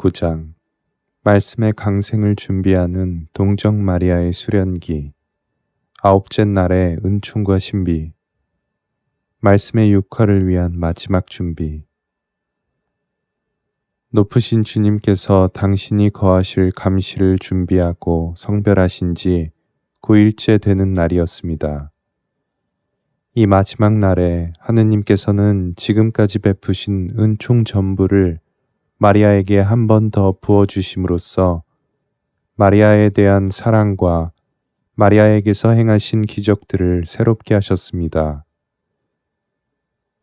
19장 말씀의 강생을 준비하는 동정 마리아의 수련기. 아홉째 날의 은총과 신비. 말씀의 육화를 위한 마지막 준비. 높으신 주님께서 당신이 거하실 감시를 준비하고 성별하신 지 9일째 되는 날이었습니다. 이 마지막 날에 하느님께서는 지금까지 베푸신 은총 전부를 마리아에게 한 번 더 부어주심으로써 마리아에 대한 사랑과 마리아에게서 행하신 기적들을 새롭게 하셨습니다.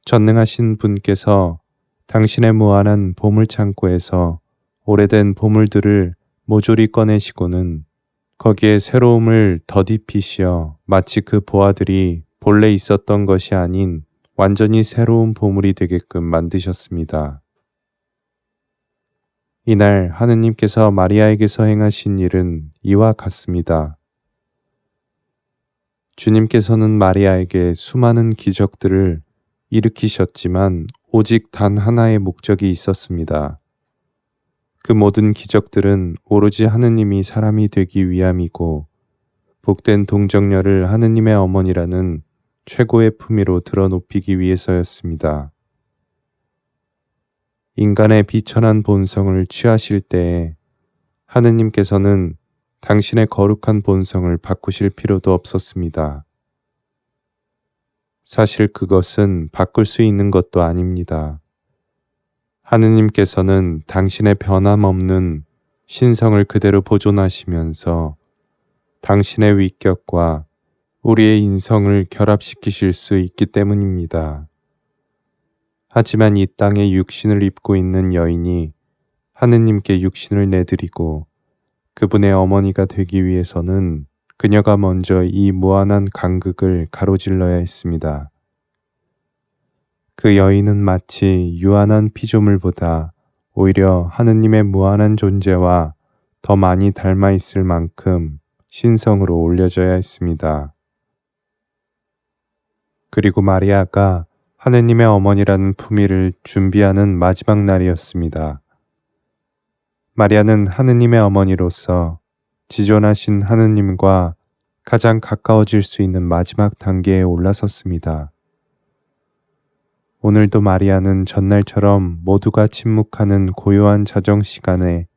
전능하신 분께서 당신의 무한한 보물창고에서 오래된 보물들을 모조리 꺼내시고는 거기에 새로움을 더딥히시어 마치 그 보아들이 본래 있었던 것이 아닌 완전히 새로운 보물이 되게끔 만드셨습니다. 이날 하느님께서 마리아에게서 행하신 일은 이와 같습니다. 주님께서는 마리아에게 수많은 기적들을 일으키셨지만 오직 단 하나의 목적이 있었습니다. 그 모든 기적들은 오로지 하느님이 사람이 되기 위함이고 복된 동정녀를 하느님의 어머니라는 최고의 품위로 드러높이기 위해서였습니다. 인간의 비천한 본성을 취하실 때에 하느님께서는 당신의 거룩한 본성을 바꾸실 필요도 없었습니다. 사실 그것은 바꿀 수 있는 것도 아닙니다. 하느님께서는 당신의 변함없는 신성을 그대로 보존하시면서 당신의 위격과 우리의 인성을 결합시키실 수 있기 때문입니다. 하지만 이 땅에 육신을 입고 있는 여인이 하느님께 육신을 내드리고 그분의 어머니가 되기 위해서는 그녀가 먼저 이 무한한 간극을 가로질러야 했습니다. 그 여인은 마치 유한한 피조물보다 오히려 하느님의 무한한 존재와 더 많이 닮아 있을 만큼 신성으로 올려져야 했습니다. 그리고 마리아가 하느님의 어머니라는 품위를 준비하는 마지막 날이었습니다. 마리아는 하느님의 어머니로서 지존하신 하느님과 가장 가까워질 수 있는 마지막 단계에 올라섰습니다. 오늘도 마리아는 전날처럼 모두가 침묵하는 고요한 자정 시간에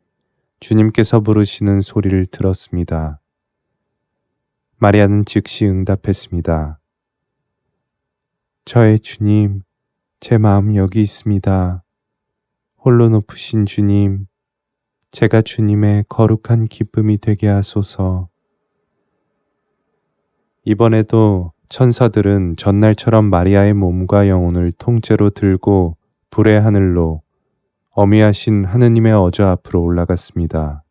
주님께서 부르시는 소리를 들었습니다. 마리아는 즉시 응답했습니다. 저의 주님, 제 마음 여기 있습니다. 홀로 높으신 주님, 제가 주님의 거룩한 기쁨이 되게 하소서. 이번에도 천사들은 전날처럼 마리아의 몸과 영혼을 통째로 들고 불의 하늘로 어미하신 하느님의 어저 앞으로 올라갔습니다.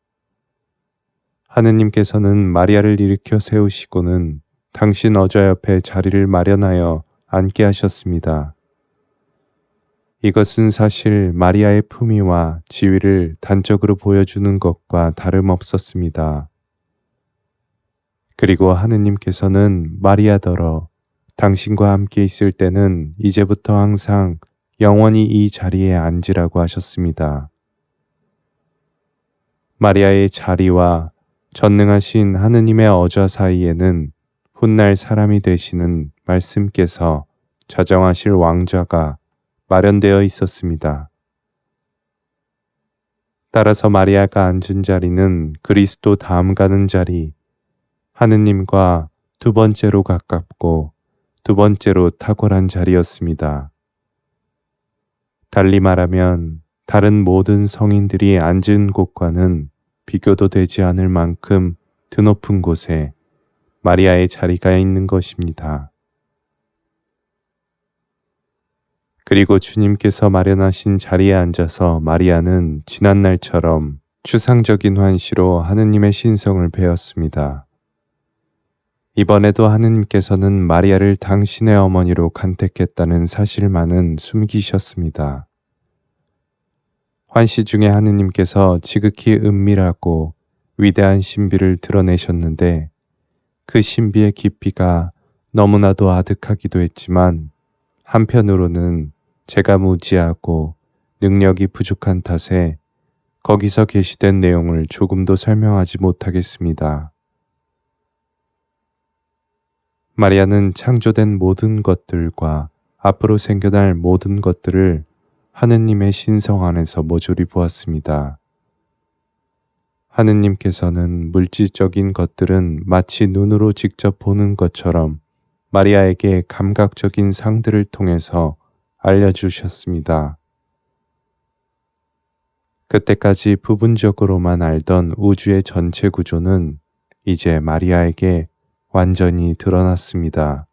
하느님께서는 마리아를 일으켜 세우시고는 당신 어저 옆에 자리를 마련하여 앉게 하셨습니다. 이것은 사실 마리아의 품위와 지위를 단적으로 보여주는 것과 다름없었습니다. 그리고 하느님께서는 마리아더러 당신과 함께 있을 때는 이제부터 항상 영원히 이 자리에 앉으라고 하셨습니다. 마리아의 자리와 전능하신 하느님의 어저 사이에는 훗날 사람이 되시는 말씀께서 자정하실 왕좌가 마련되어 있었습니다. 따라서 마리아가 앉은 자리는 그리스도 다음 가는 자리, 하느님과 두 번째로 가깝고 두 번째로 탁월한 자리였습니다. 달리 말하면 다른 모든 성인들이 앉은 곳과는 비교도 되지 않을 만큼 드높은 곳에 마리아의 자리가 있는 것입니다. 그리고 주님께서 마련하신 자리에 앉아서 마리아는 지난날처럼 추상적인 환시로 하느님의 신성을 배웠습니다. 이번에도 하느님께서는 마리아를 당신의 어머니로 간택했다는 사실만은 숨기셨습니다. 환시 중에 하느님께서 지극히 은밀하고 위대한 신비를 드러내셨는데 그 신비의 깊이가 너무나도 아득하기도 했지만 한편으로는 제가 무지하고 능력이 부족한 탓에 거기서 게시된 내용을 조금도 설명하지 못하겠습니다. 마리아는 창조된 모든 것들과 앞으로 생겨날 모든 것들을 하느님의 신성 안에서 모조리 보았습니다. 하느님께서는 물질적인 것들은 마치 눈으로 직접 보는 것처럼 마리아에게 감각적인 상들을 통해서 알려주셨습니다. 그때까지 부분적으로만 알던 우주의 전체 구조는 이제 마리아에게 완전히 드러났습니다.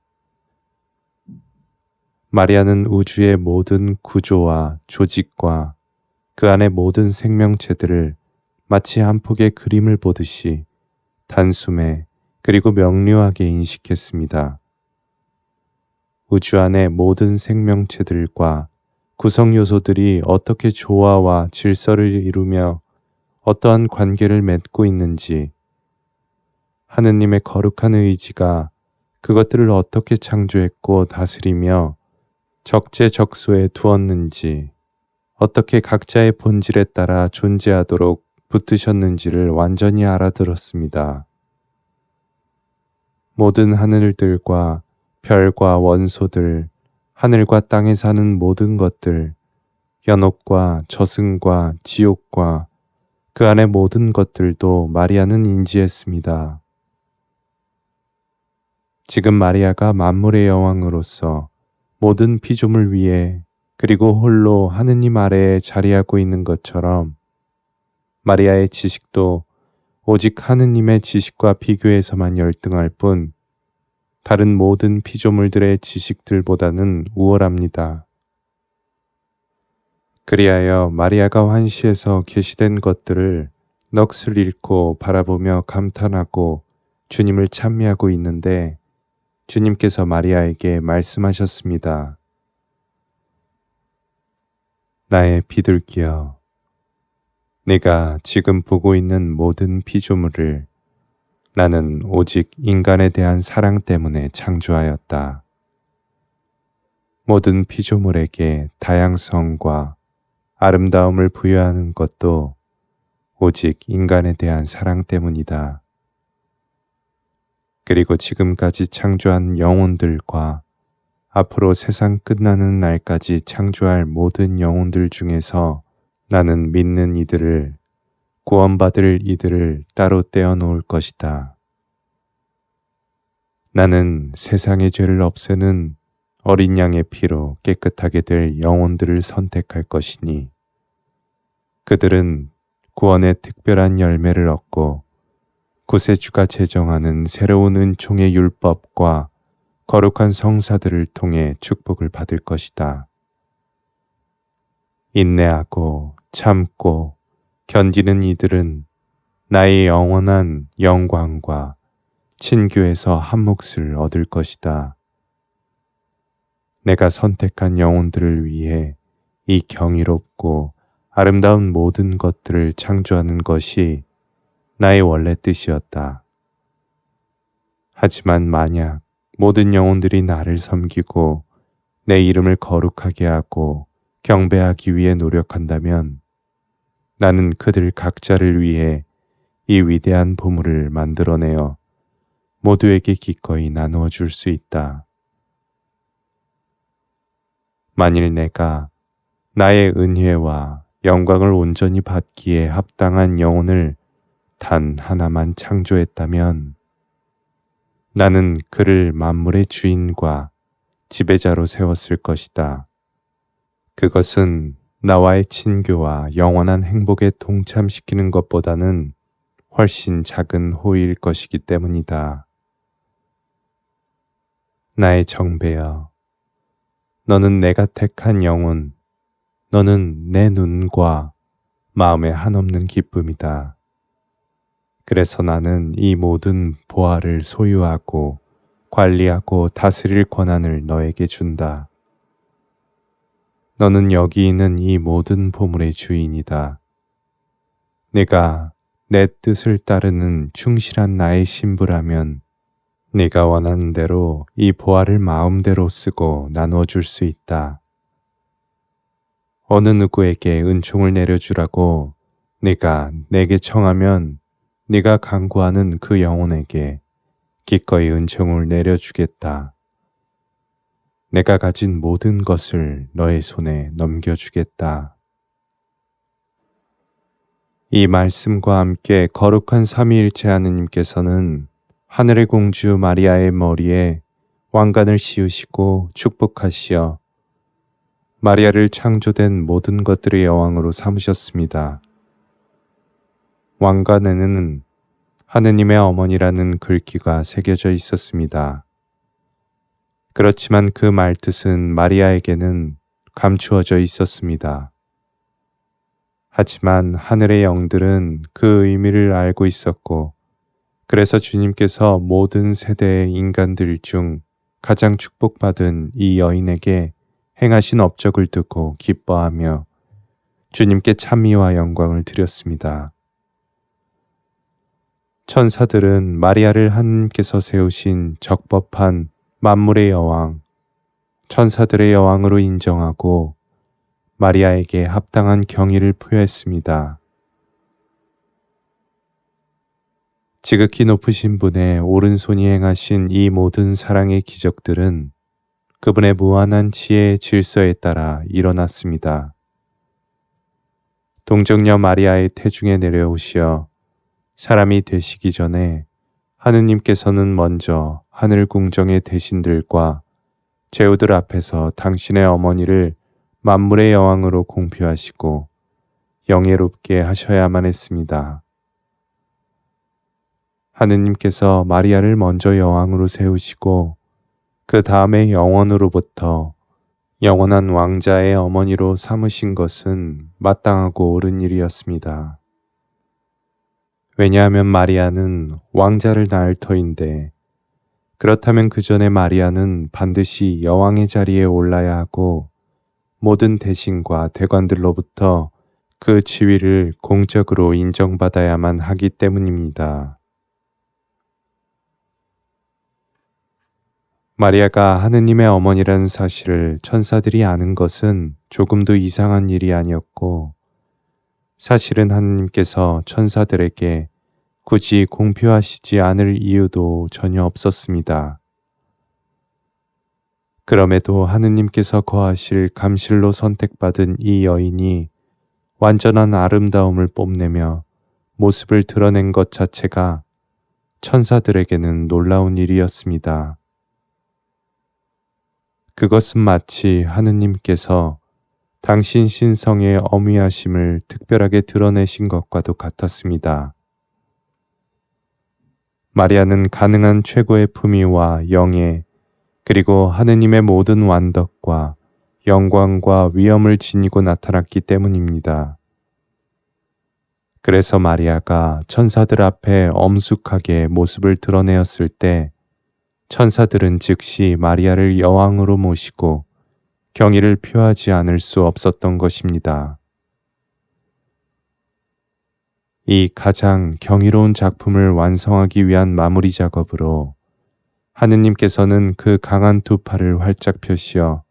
마리아는 우주의 모든 구조와 조직과 그 안의 모든 생명체들을 마치 한 폭의 그림을 보듯이 단숨에 그리고 명료하게 인식했습니다. 우주 안의 모든 생명체들과 구성 요소들이 어떻게 조화와 질서를 이루며 어떠한 관계를 맺고 있는지, 하느님의 거룩한 의지가 그것들을 어떻게 창조했고 다스리며 적재적소에 두었는지, 어떻게 각자의 본질에 따라 존재하도록 붙드셨는지를 완전히 알아들었습니다. 모든 하늘들과 별과 원소들, 하늘과 땅에 사는 모든 것들, 연옥과 저승과 지옥과 그 안의 모든 것들도 마리아는 인지했습니다. 지금 마리아가 만물의 여왕으로서 모든 피조물 위에 그리고 홀로 하느님 아래에 자리하고 있는 것처럼 마리아의 지식도 오직 하느님의 지식과 비교해서만 열등할 뿐 다른 모든 피조물들의 지식들보다는 우월합니다. 그리하여 마리아가 환시에서 계시된 것들을 넋을 잃고 바라보며 감탄하고 주님을 찬미하고 있는데 주님께서 마리아에게 말씀하셨습니다. 나의 비둘기여, 네가 지금 보고 있는 모든 피조물을 나는 오직 인간에 대한 사랑 때문에 창조하였다. 모든 피조물에게 다양성과 아름다움을 부여하는 것도 오직 인간에 대한 사랑 때문이다. 그리고 지금까지 창조한 영혼들과 앞으로 세상 끝나는 날까지 창조할 모든 영혼들 중에서 나는 믿는 이들을, 구원받을 이들을 따로 떼어 놓을 것이다. 나는 세상의 죄를 없애는 어린 양의 피로 깨끗하게 될 영혼들을 선택할 것이니 그들은 구원의 특별한 열매를 얻고 구세주가 제정하는 새로운 은총의 율법과 거룩한 성사들을 통해 축복을 받을 것이다. 인내하고 참고 견디는 이들은 나의 영원한 영광과 친교에서 한 몫을 얻을 것이다. 내가 선택한 영혼들을 위해 이 경이롭고 아름다운 모든 것들을 창조하는 것이 나의 원래 뜻이었다. 하지만 만약 모든 영혼들이 나를 섬기고 내 이름을 거룩하게 하고 경배하기 위해 노력한다면 나는 그들 각자를 위해 이 위대한 보물을 만들어내어 모두에게 기꺼이 나누어 줄 수 있다. 만일 내가 나의 은혜와 영광을 온전히 받기에 합당한 영혼을 단 하나만 창조했다면 나는 그를 만물의 주인과 지배자로 세웠을 것이다. 그것은 나와의 친교와 영원한 행복에 동참시키는 것보다는 훨씬 작은 호의일 것이기 때문이다. 나의 정배여, 너는 내가 택한 영혼, 너는 내 눈과 마음에 한없는 기쁨이다. 그래서 나는 이 모든 보화를 소유하고 관리하고 다스릴 권한을 너에게 준다. 너는 여기 있는 이 모든 보물의 주인이다. 네가 내 뜻을 따르는 충실한 나의 신부라면 네가 원하는 대로 이 보화를 마음대로 쓰고 나누어 줄 수 있다. 어느 누구에게 은총을 내려주라고 네가 내게 청하면 네가 간구하는 그 영혼에게 기꺼이 은총을 내려주겠다. 내가 가진 모든 것을 너의 손에 넘겨주겠다. 이 말씀과 함께 거룩한 삼위일체 하느님께서는 하늘의 공주 마리아의 머리에 왕관을 씌우시고 축복하시어 마리아를 창조된 모든 것들의 여왕으로 삼으셨습니다. 왕관에는 하느님의 어머니라는 글귀가 새겨져 있었습니다. 그렇지만 그 말뜻은 마리아에게는 감추어져 있었습니다. 하지만 하늘의 영들은 그 의미를 알고 있었고, 그래서 주님께서 모든 세대의 인간들 중 가장 축복받은 이 여인에게 행하신 업적을 듣고 기뻐하며 주님께 찬미와 영광을 드렸습니다. 천사들은 마리아를 하느님께서 세우신 적법한 만물의 여왕, 천사들의 여왕으로 인정하고 마리아에게 합당한 경의를 표했습니다. 지극히 높으신 분의 오른손이 행하신 이 모든 사랑의 기적들은 그분의 무한한 지혜의 질서에 따라 일어났습니다. 동정녀 마리아의 태중에 내려오시어 사람이 되시기 전에 하느님께서는 먼저 하늘 궁정의 대신들과 제후들 앞에서 당신의 어머니를 만물의 여왕으로 공표하시고 영예롭게 하셔야만 했습니다. 하느님께서 마리아를 먼저 여왕으로 세우시고 그 다음에 영원으로부터 영원한 왕자의 어머니로 삼으신 것은 마땅하고 옳은 일이었습니다. 왜냐하면 마리아는 왕자를 낳을 터인데, 그렇다면 그 전에 마리아는 반드시 여왕의 자리에 올라야 하고 모든 대신과 대관들로부터 그 지위를 공적으로 인정받아야만 하기 때문입니다. 마리아가 하느님의 어머니라는 사실을 천사들이 아는 것은 조금도 이상한 일이 아니었고, 사실은 하느님께서 천사들에게 굳이 공표하시지 않을 이유도 전혀 없었습니다. 그럼에도 하느님께서 거하실 감실로 선택받은 이 여인이 완전한 아름다움을 뽐내며 모습을 드러낸 것 자체가 천사들에게는 놀라운 일이었습니다. 그것은 마치 하느님께서 당신 신성의 어미하심을 특별하게 드러내신 것과도 같았습니다. 마리아는 가능한 최고의 품위와 영예, 그리고 하느님의 모든 완덕과 영광과 위엄을 지니고 나타났기 때문입니다. 그래서 마리아가 천사들 앞에 엄숙하게 모습을 드러내었을 때 천사들은 즉시 마리아를 여왕으로 모시고 경의를 표하지 않을 수 없었던 것입니다. 이 가장 경이로운 작품을 완성하기 위한 마무리 작업으로 하느님께서는 그 강한 두 팔을 활짝 펴시어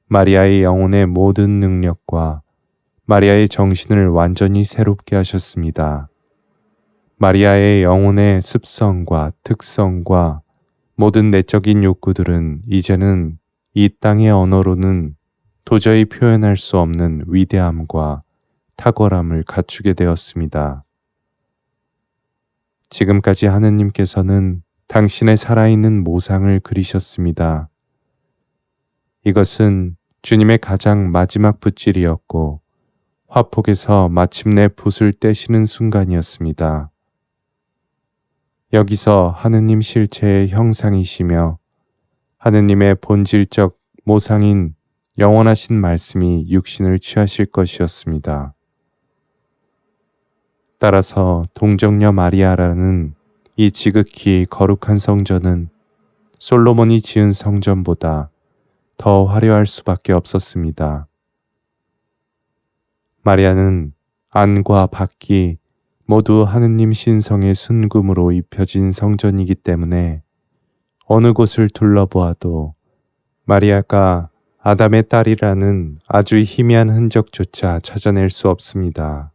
마리아의 영혼의 모든 능력과 마리아의 정신을 완전히 새롭게 하셨습니다. 마리아의 영혼의 습성과 특성과 모든 내적인 욕구들은 이제는 이 땅의 언어로는 도저히 표현할 수 없는 위대함과 탁월함을 갖추게 되었습니다. 지금까지 하느님께서는 당신의 살아있는 모상을 그리셨습니다. 이것은 주님의 가장 마지막 붓질이었고 화폭에서 마침내 붓을 떼시는 순간이었습니다. 여기서 하느님 실체의 형상이시며 하느님의 본질적 모상인 영원하신 말씀이 육신을 취하실 것이었습니다. 따라서 동정녀 마리아라는 이 지극히 거룩한 성전은 솔로몬이 지은 성전보다 더 화려할 수밖에 없었습니다. 마리아는 안과 밖이 모두 하느님 신성의 순금으로 입혀진 성전이기 때문에 어느 곳을 둘러보아도 마리아가 아담의 딸이라는 아주 희미한 흔적조차 찾아낼 수 없습니다.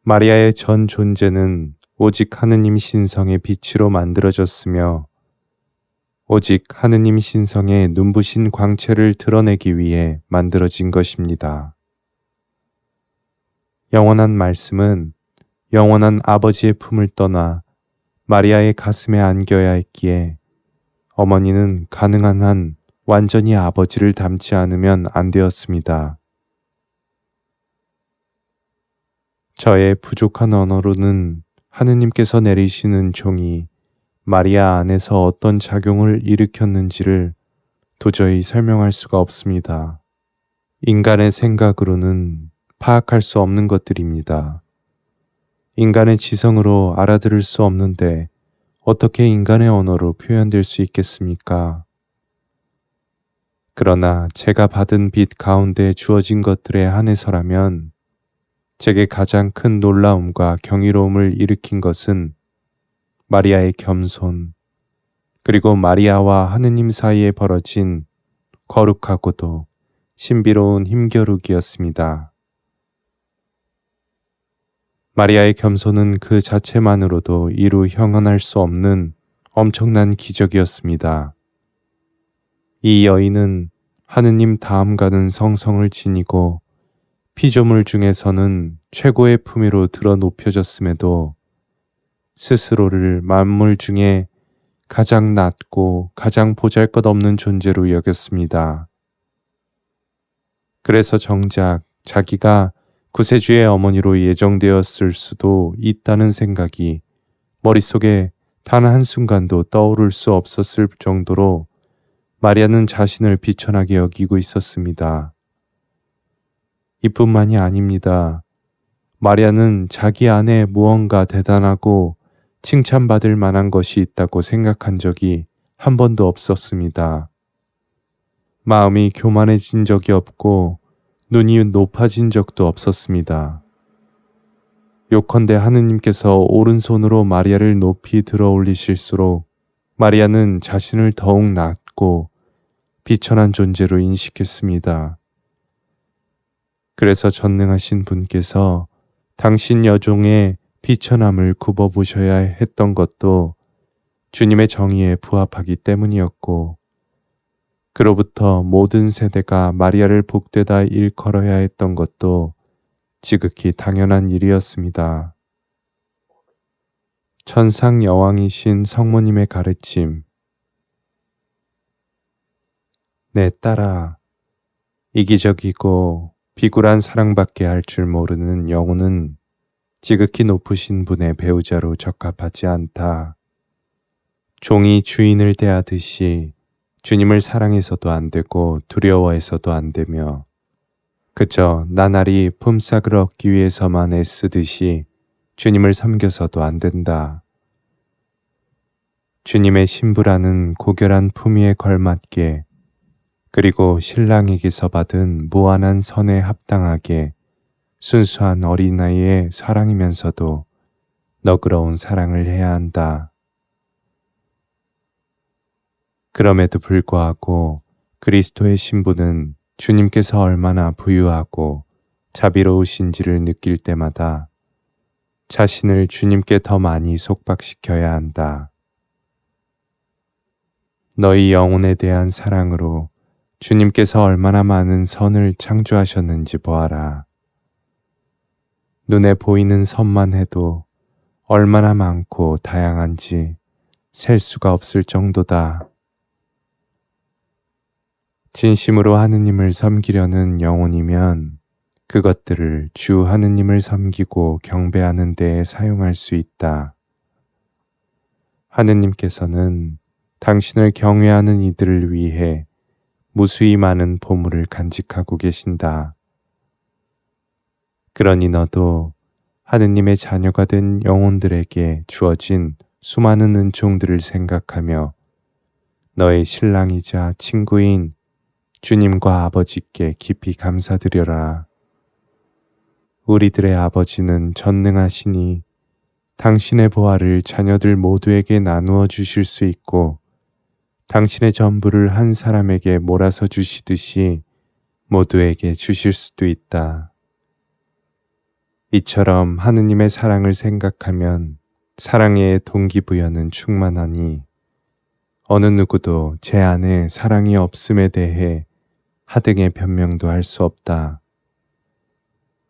마리아의 전 존재는 오직 하느님 신성의 빛으로 만들어졌으며 오직 하느님 신성의 눈부신 광채를 드러내기 위해 만들어진 것입니다. 영원한 말씀은 영원한 아버지의 품을 떠나 마리아의 가슴에 안겨야 했기에 어머니는 가능한 한 완전히 아버지를 닮지 않으면 안 되었습니다. 저의 부족한 언어로는 하느님께서 내리시는 종이 마리아 안에서 어떤 작용을 일으켰는지를 도저히 설명할 수가 없습니다. 인간의 생각으로는 파악할 수 없는 것들입니다. 인간의 지성으로 알아들을 수 없는데 어떻게 인간의 언어로 표현될 수 있겠습니까? 그러나 제가 받은 빛 가운데 주어진 것들에 한해서라면 제게 가장 큰 놀라움과 경이로움을 일으킨 것은 마리아의 겸손, 그리고 마리아와 하느님 사이에 벌어진 거룩하고도 신비로운 힘겨루기였습니다. 마리아의 겸손은 그 자체만으로도 이루 형언할 수 없는 엄청난 기적이었습니다. 이 여인은 하느님 다음 가는 성성을 지니고 피조물 중에서는 최고의 품위로 들어 높여졌음에도 스스로를 만물 중에 가장 낮고 가장 보잘것없는 존재로 여겼습니다. 그래서 정작 자기가 구세주의 어머니로 예정되었을 수도 있다는 생각이 머릿속에 단 한순간도 떠오를 수 없었을 정도로 마리아는 자신을 비천하게 여기고 있었습니다. 이뿐만이 아닙니다. 마리아는 자기 안에 무언가 대단하고 칭찬받을 만한 것이 있다고 생각한 적이 한 번도 없었습니다. 마음이 교만해진 적이 없고 눈이 높아진 적도 없었습니다. 요컨대 하느님께서 오른손으로 마리아를 높이 들어 올리실수록 마리아는 자신을 더욱 낮고 비천한 존재로 인식했습니다. 그래서 전능하신 분께서 당신 여종의 비천함을 굽어보셔야 했던 것도 주님의 정의에 부합하기 때문이었고, 그로부터 모든 세대가 마리아를 복되다 일컬어야 했던 것도 지극히 당연한 일이었습니다. 천상 여왕이신 성모님의 가르침. 내 딸아, 이기적이고 비굴한 사랑밖에 할 줄 모르는 영혼은 지극히 높으신 분의 배우자로 적합하지 않다. 종이 주인을 대하듯이 주님을 사랑해서도 안 되고 두려워해서도 안 되며 그저 나날이 품삯을 얻기 위해서만 애쓰듯이 주님을 섬겨서도 안 된다. 주님의 신부라는 고결한 품위에 걸맞게 그리고 신랑에게서 받은 무한한 선에 합당하게 순수한 어린아이의 사랑이면서도 너그러운 사랑을 해야 한다. 그럼에도 불구하고 그리스도의 신부는 주님께서 얼마나 부유하고 자비로우신지를 느낄 때마다 자신을 주님께 더 많이 속박시켜야 한다. 너희 영혼에 대한 사랑으로 주님께서 얼마나 많은 선을 창조하셨는지 보아라. 눈에 보이는 선만 해도 얼마나 많고 다양한지 셀 수가 없을 정도다. 진심으로 하느님을 섬기려는 영혼이면 그것들을 주 하느님을 섬기고 경배하는 데에 사용할 수 있다. 하느님께서는 당신을 경외하는 이들을 위해 무수히 많은 보물을 간직하고 계신다. 그러니 너도 하느님의 자녀가 된 영혼들에게 주어진 수많은 은총들을 생각하며 너의 신랑이자 친구인 주님과 아버지께 깊이 감사드려라. 우리들의 아버지는 전능하시니 당신의 보화를 자녀들 모두에게 나누어 주실 수 있고 당신의 전부를 한 사람에게 몰아서 주시듯이 모두에게 주실 수도 있다. 이처럼 하느님의 사랑을 생각하면 사랑의 동기부여는 충만하니 어느 누구도 제 안에 사랑이 없음에 대해 하등의 변명도 할 수 없다.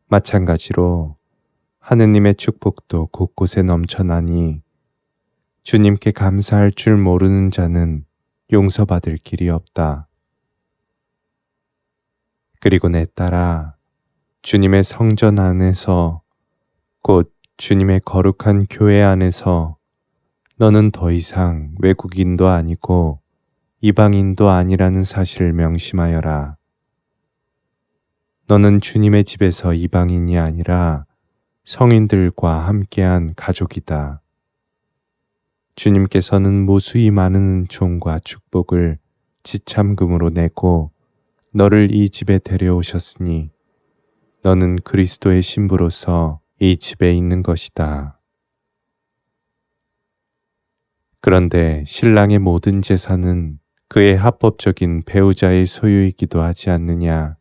마찬가지로 하느님의 축복도 곳곳에 넘쳐나니 주님께 감사할 줄 모르는 자는 용서받을 길이 없다. 그리고 내 딸아, 주님의 성전 안에서, 곧 주님의 거룩한 교회 안에서 너는 더 이상 외국인도 아니고 이방인도 아니라는 사실을 명심하여라. 너는 주님의 집에서 이방인이 아니라 성인들과 함께한 가족이다. 주님께서는 무수히 많은 은총과 축복을 지참금으로 내고 너를 이 집에 데려오셨으니 너는 그리스도의 신부로서 이 집에 있는 것이다. 그런데 신랑의 모든 재산은 그의 합법적인 배우자의 소유이기도 하지 않느냐.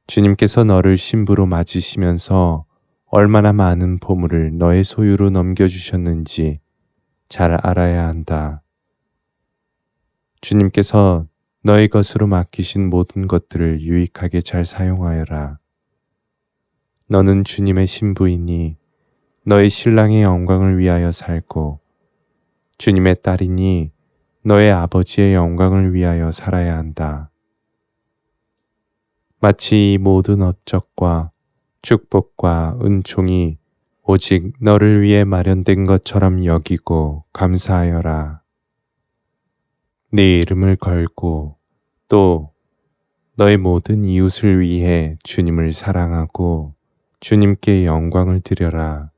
주님께서 너를 신부로 맞으시면서 얼마나 많은 보물을 너의 소유로 넘겨주셨는지 잘 알아야 한다. 주님께서 너의 것으로 맡기신 모든 것들을 유익하게 잘 사용하여라. 너는 주님의 신부이니 너의 신랑의 영광을 위하여 살고 주님의 딸이니 너의 아버지의 영광을 위하여 살아야 한다. 마치 이 모든 업적과 축복과 은총이 오직 너를 위해 마련된 것처럼 여기고 감사하여라. 네 이름을 걸고 또 너의 모든 이웃을 위해 주님을 사랑하고 주님께 영광을 드려라.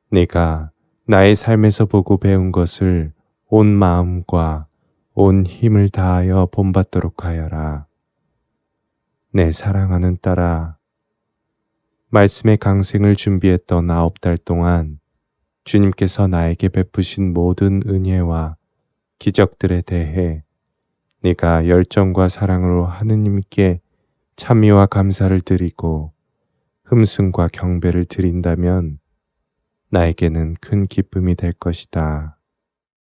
내가 나의 삶에서 보고 배운 것을 온 마음과 온 힘을 다하여 본받도록 하여라. 내 사랑하는 딸아, 말씀의 강생을 준비했던 9달 동안 주님께서 나에게 베푸신 모든 은혜와 기적들에 대해 네가 열정과 사랑으로 하느님께 찬미와 감사를 드리고 흠승과 경배를 드린다면 나에게는 큰 기쁨이 될 것이다.